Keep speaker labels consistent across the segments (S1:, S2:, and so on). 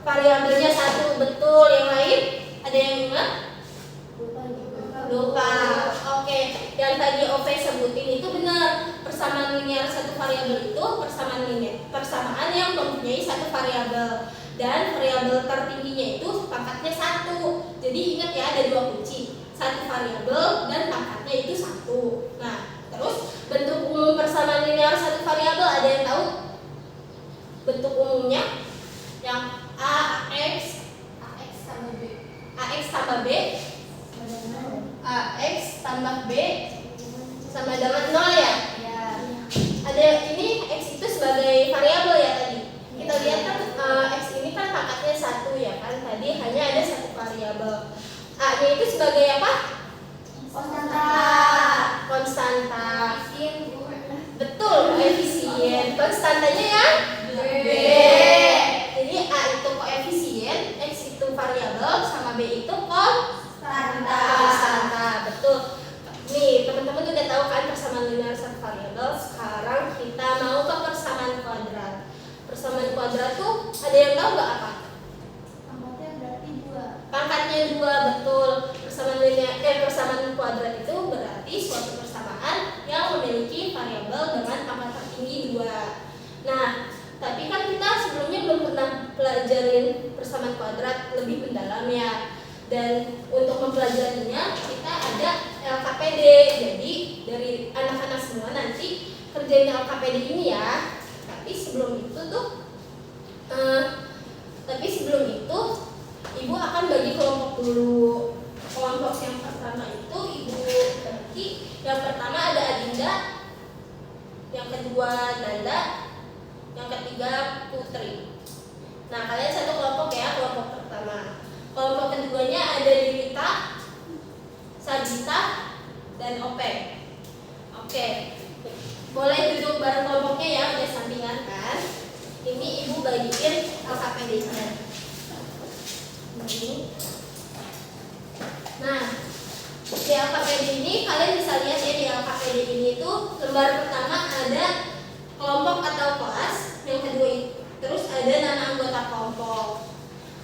S1: Variabelnya satu, betul. Yang lain ada yang ingat? Lupa. Oke, yang tadi Ove sebutin itu benar. Persamaan linear satu variabel itu persamaan yang mempunyai satu variabel, dan variabel tertingginya itu pangkatnya satu. Jadi ingat ya, ada dua kunci, satu variabel dan pangkatnya itu satu. Nah, terus bentuk umum persamaan linear satu variabel ada yang tahu? Bentuk umumnya yang AX tambah B, AX tambah B sama dengan 0 ya? Ya. Ada ini X itu sebagai variabel ya tadi. Kita lihat kan X ini kan pangkatnya satu ya kan? Tadi hanya ada satu variabel. A-nya itu sebagai apa? Konstanta. Betul, koefisien. Konstantanya ya? B. Jadi A itu koefisien, X itu variabel, sama B itu konstanta. Betul. Nih, teman-teman udah tahu kan persamaan linear satu variabel. Sekarang kita mau ke persamaan kuadrat. Persamaan kuadrat tuh ada yang tahu nggak apa?
S2: Pangkatnya berarti 2.
S1: Pangkatnya 2, betul. Persamaan kuadrat itu berarti suatu persamaan yang memiliki variabel dengan pangkat tertinggi 2. Nah, tapi kan kita sebelumnya belum pernah pelajarin persamaan kuadrat lebih mendalam ya. Dan untuk mempelajarinya kita ada LKPD. Jadi dari anak-anak semua nanti kerjain LKPD ini ya. Tapi sebelum itu Ibu akan bagi kelompok dulu. Kelompok yang pertama itu Ibu bagi. Yang pertama ada Adinda, yang kedua Nanda, yang ketiga Putri. Nah, kalian satu kelompok ya, kelompok pertama. Kelompok keduanya ada Dewita, Sabita, dan Ope. Oke, boleh duduk bareng kelompoknya ya, udah sampingan kan. Ini Ibu bagiin LKPD-nya. Nah, di LKPD ini kalian bisa lihat ya, di LKPD ini tuh lembar pertama ada kelompok atau kelas, yang kedua terus ada nama anggota kelompok.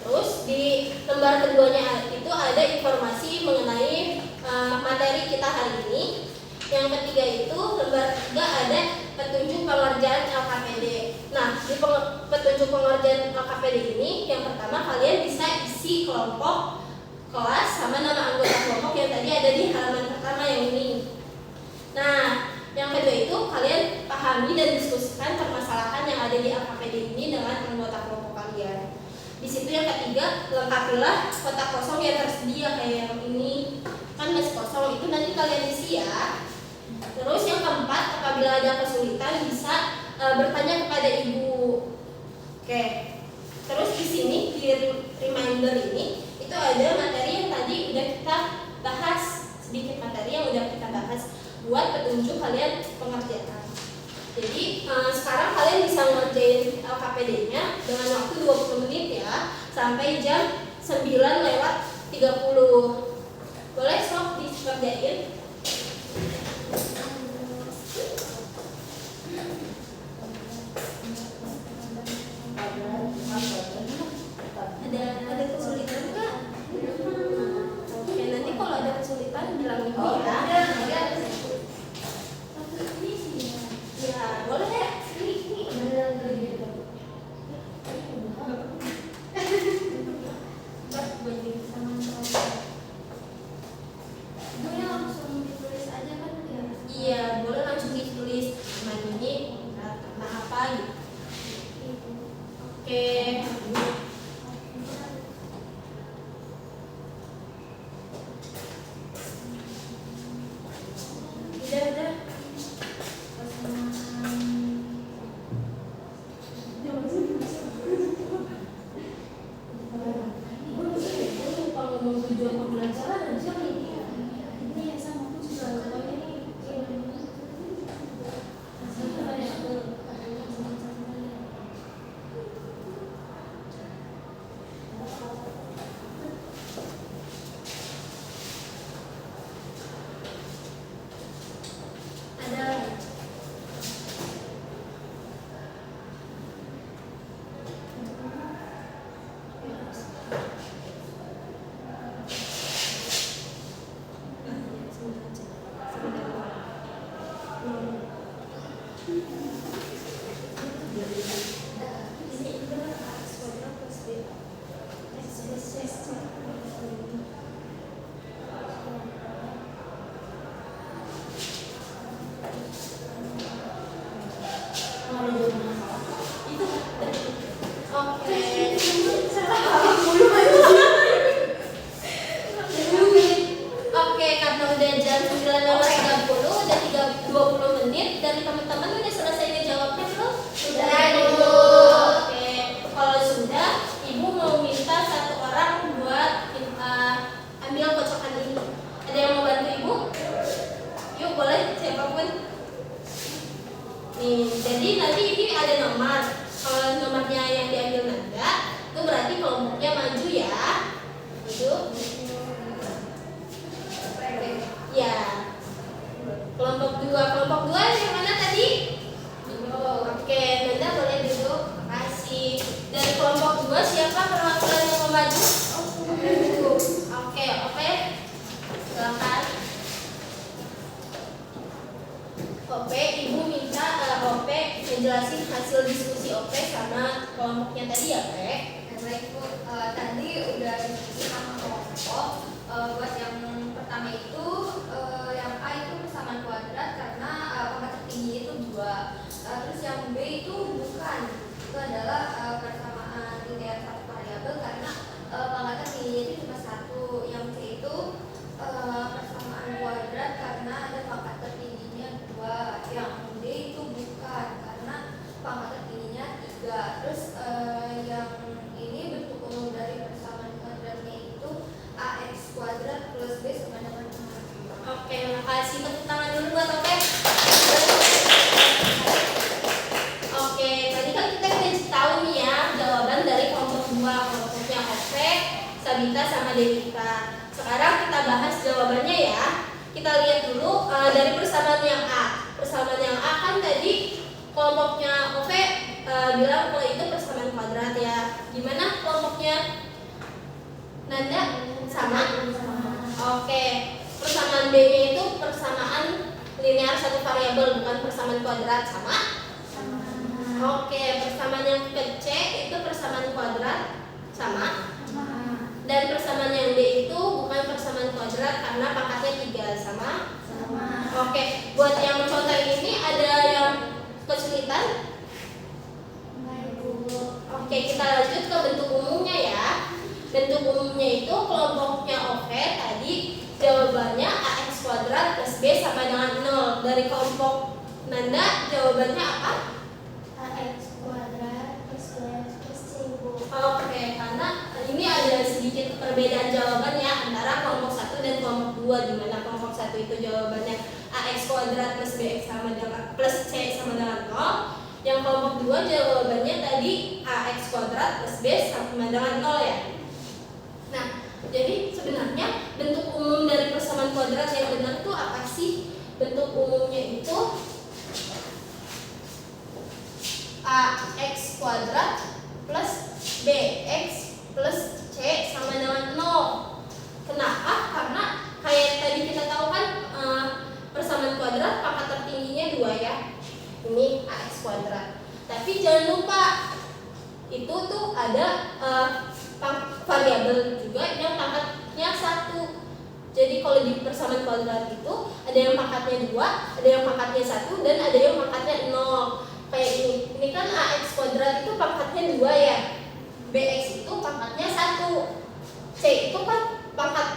S1: Terus di lembar keduanya itu ada informasi mengenai materi kita hari ini. Yang ketiga itu lembar 3 ada petunjuk pengerjaan LKPD. Nah, di petunjuk pengerjaan LKPD ini yang pertama kalian bisa isi kelompok, kelas, sama nama anggota kelompok yang tadi ada di halaman pertama yang ini. Nah, yang kedua itu kalian pahami dan diskusikan permasalahan yang ada di LKPD ini dengan anggota kelompok kalian. Di situ yang ketiga, lengkapilah kotak kosong yang tersedia kayak yang ini. Kan masih kosong itu nanti kalian isi ya. Terus yang keempat, apabila ada kesulitan bisa bertanya kepada ibu. Oke. Terus di sini di reminder ini itu ada materi yang tadi udah kita bahas, sedikit materi yang udah kita bahas buat petunjuk kalian pengerjaan. Jadi sekarang kalian bisa ngerjain LKPD-nya dengan waktu 20 menit ya, sampai jam 9:30. Boleh sok dikerjain. Ada kesulitan nggak? Oke, nanti kalau ada kesulitan bilang ibu ya. Ya, boleh ya. Iya, boleh langsung ditulis teman ini karena apa gitu. Oke. Udah. Oke, karena udah jam 9:30, udah 20 menit dari teman-teman udah selesai ngejawabnya belum? Sudah, Ibu. Oke, kalau sudah, Ibu mau minta satu orang buat ambil kocokan ini. Ada yang mau bantu Ibu? Yuk, boleh siapapun. Nih, jadi nanti ini ada nomor. Kalau nomornya yang diambil Nanda, itu berarti kelompoknya maju ya. Itu. Ya. Kelompok 2 yang mana tadi? Oke, Nanda boleh duduk. Makasih. Dari kelompok 2 siapa perwakilan yang mau maju? Oke. Silakan. Oke, Ibu minta Ope menjelasin hasil diskusi Ope sama kelompoknya tadi ya, Pe?
S2: Baik Bu, tadi udah diskusi sama kelompok. Buat yang pertama itu yang A itu persamaan kuadrat karena pangkat tertinggi itu 2. Terus yang B itu bukan, itu adalah persamaan linear satu variabel karena pangkat tertingginya itu cuma 1. Yang C itu persamaan kuadrat karena ada pangkat tertingginya 2. Yang D itu bukan karena pangkat tertingginya 3. Terus yang ini bentuk umum dari persamaan kuadratnya itu AX kuadrat plus B sama dengan 6.
S1: Oke, makasih. Tepuk tangan dulu buat Ope. Oke, tadi kan kita udah tahu nih ya jawaban dari kelompok 2, kelompoknya Ope, Sabita sama Devita. Sekarang kita bahas jawabannya ya. Kita lihat dulu dari persamaan yang A. Persamaan yang A kan tadi kelompoknya Ope bilang kalau itu persamaan kuadrat ya. Gimana kelompoknya Nanda? Sama? Oke. Persamaan B-nya itu persamaan linear satu variabel, bukan persamaan kuadrat. Sama? Oke, persamaan yang ke C itu persamaan kuadrat. Sama? Dan persamaan yang D itu bukan persamaan kuadrat karena pangkatnya 3. Sama? Oke, buat yang contoh ini ada yang kesulitan? Oke, kita lanjut ke bentuk umumnya ya. Bentuk umumnya itu kelompoknya OV tadi jawabannya AX kuadrat plus B sama dengan 0. Dari kelompok Nanda jawabannya apa?
S3: AX kuadrat plus B plus C, Bu.
S1: Oke, karena ini ada sedikit perbedaan jawabannya antara kelompok 1 dan kelompok 2, di mana kelompok 1 itu jawabannya AX kuadrat plus BX sama dengan plus C sama dengan 0. Yang kelompok 2 jawabannya tadi AX kuadrat plus B sama dengan 0 ya. Nah, jadi sebenarnya bentuk umum dari persamaan kuadrat yang benar itu apa sih? Bentuk umumnya itu AX kuadrat plus BX plus C sama dengan 0. Kenapa? Karena kayak tadi kita tahu kan persamaan kuadrat pangkat tertingginya 2 ya. Ini AX kuadrat. Tapi jangan lupa itu tuh ada variabel juga yang pangkatnya 1. Jadi kalau di persamaan kuadrat itu ada yang pangkatnya 2, ada yang pangkatnya 1, dan ada yang pangkatnya 0. Kayak ini. Ini kan AX kuadrat itu pangkatnya 2 ya. BX itu pangkatnya 1. C itu kan pangkat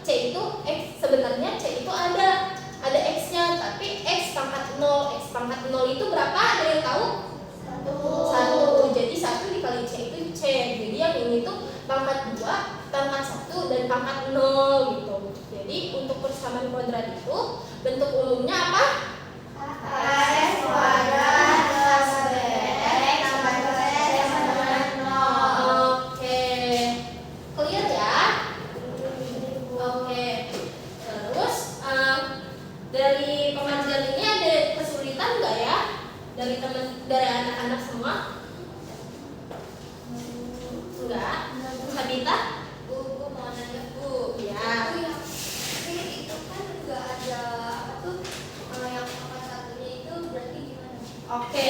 S1: C itu X, sebenarnya C itu ada X-nya, tapi X pangkat 0. X pangkat 0 itu berapa? Ada yang tahu? 1. Jadi 1 dikali C itu C. Jadi yang ini tuh pangkat 2, pangkat 1, dan pangkat 0 gitu. Jadi untuk persamaan kuadrat itu bentuk umumnya apa?
S3: AX kuadrat plus BX tambah C sama dengan 0.
S1: Oke. Clear ya? Oke. Terus dari pengajian ini ada kesulitan nggak ya? Dari anak-anak semua? Enggak. Sabita?
S2: Bu mau nanya Bu.
S1: Ya.
S2: Itu kan nggak ada apa tuh yang pangkat satunya itu berarti gimana?
S1: Oke.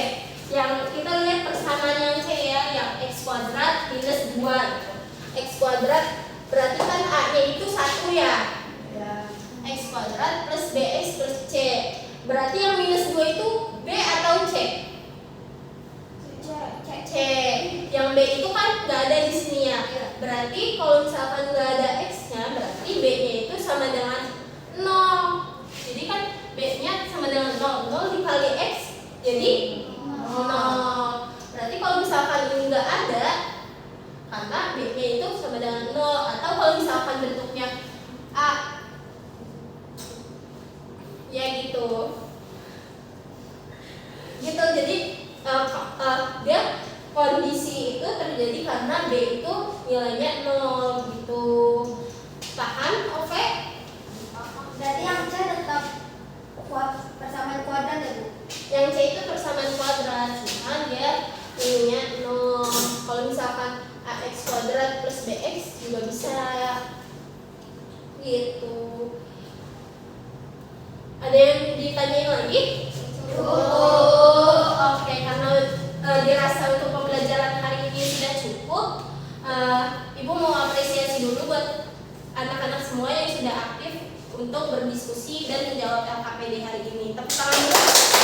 S1: Yang kita lihat persamaan yang C ya, yang X kuadrat minus 2 gitu. X kuadrat berarti kan A-nya itu 1 ya. X kuadrat plus BX plus C. Berarti yang minus 2 itu B atau C? C. Yang B itu kan nggak ada di sini ya. Berarti kalau misalkan nggak ada X-nya, berarti B-nya itu sama dengan 0. Jadi kan B-nya sama dengan 0. 0 dikali X jadi 0. Berarti kalau misalkan ini nggak ada, karena B-nya itu sama dengan 0. Atau kalau misalkan bentuknya A, ya gitu. Jadi dia kondisi itu terjadi karena B itu nilainya 0 gitu. Paham? Oke?
S3: Berarti yang C tetap persamaan kuadrat ya, Bu?
S1: Yang C itu persamaan kuadrat, cuman dia ininya 0. Kalau misalkan AX kuadrat plus BX juga bisa gitu. Ada yang ditanyain lagi? Oke, karena dirasa untuk pembelajaran hari ini sudah cukup, Ibu mau apresiasi dulu buat anak-anak semua yang sudah aktif untuk berdiskusi dan menjawab LKPD hari ini. Tepuk tangan dulu.